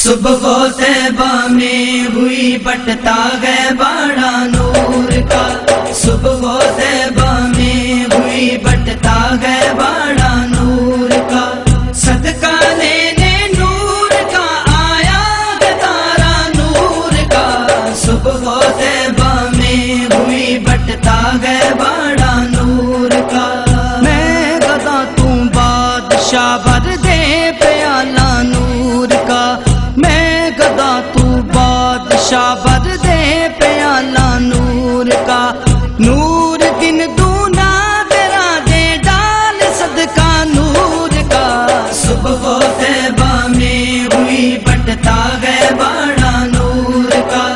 صبح و طیبہ میں ہوئی بٹتا گئے باڑا نور کا، صبح و طیبہ میں ہوئی بٹتا گئے باڑا نور کا، صدقہ لینے نور کا آیا تارا نور کا، صبح و طیبہ میں ہوئی بٹتا گئے باڑا نور کا۔ میں گدا تو بادشاہ بھر دے پیالہ نور کا، میں گدا تو بادشاہ بھر دے پیالہ نور کا، نور دن دونا تیرا دے ڈال صدقہ نور کا، صبح و طیبہ میں ہوئی بٹتا گئے باڑا نور کا،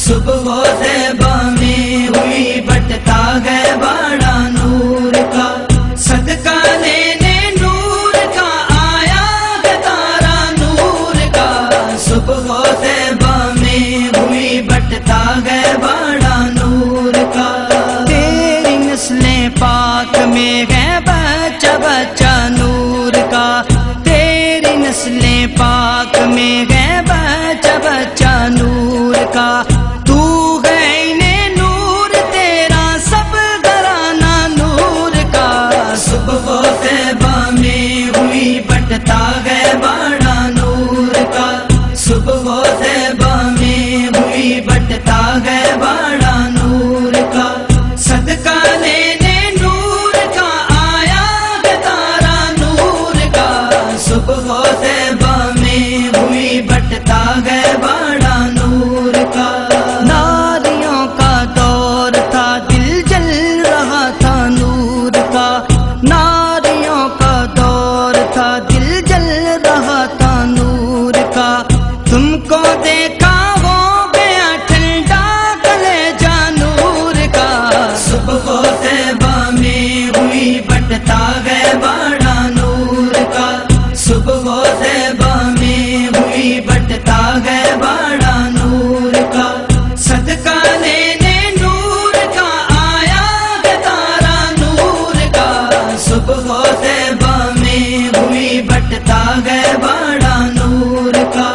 صبح و طیبہ میں ہوئی بٹتا گئے باڑا نور کا، صدقہ لینے نور کا آیا تارا نور کا، صبح و طیبہ میں ہوئی بٹتا گئے باڑا نور کا۔ تیری نسلیں پاک میں ہے بچہ بچہ نور کا، تیری نسلیں پاک میں ہے بچہ بچہ نور کا، تو غینے نور تیرا سب گھرانہ نور کا، صبح و طیبہ میں ہوئی بٹتا گئے باڑا نور کا، صبح و طیبہ میں ہوئی بٹتا گئے باڑا نور کا، صدقہ لینے نور کا آیا تارا نور کا، صبح و طیبہ میں ہوئی بٹتا گئے باڑا نور کا۔ ناریوں کا دور تھا دل جل رہا تھا نور کا، ناریوں کا دور تھا دل جل رہا تھا نور کا، تم کو دیکھا ہو گیا ٹھنڈا کلیجہ نور کا، صبح و طیبہ میں ہوئی بٹتا گئے باڑا نور کا، صبح و طیبہ میں ہوئی بٹتا گئے باڑا نور کا، صدقہ لینے نور کا آیا تارا نور کا، صبح و طیبہ میں ہوئی بٹتا گئے باڑا نور کا۔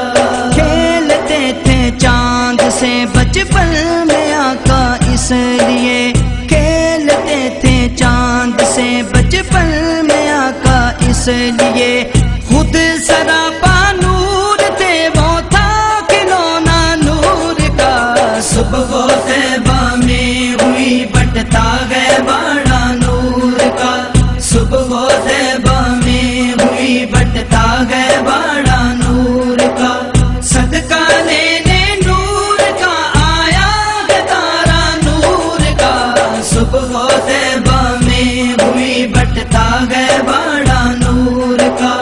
کھیلتے تھے چاند سے بچپن میں آقا اس لیے، کھیلتے تھے چاند سے بچپن میں آقا اس لیے، خود سراپا نور تھے وہ تھا کھلونا نور کا، صبح و طیبہ میں ہوئی بٹتا گئے باڑا نور کا، صبح و طیبہ میں ہوئی بٹتا گئے باڑا نور کا، صدقہ لینے نور کا آیا تارا نور کا، صبح و طیبہ میں ہوئی بٹتا گئے باڑا نور کا۔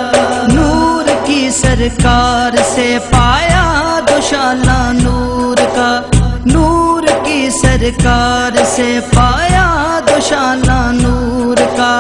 نور کی سرکار سے پایا دوشالہ نور کا، نور کی سرکار سے پایا دوشالہ نور کا،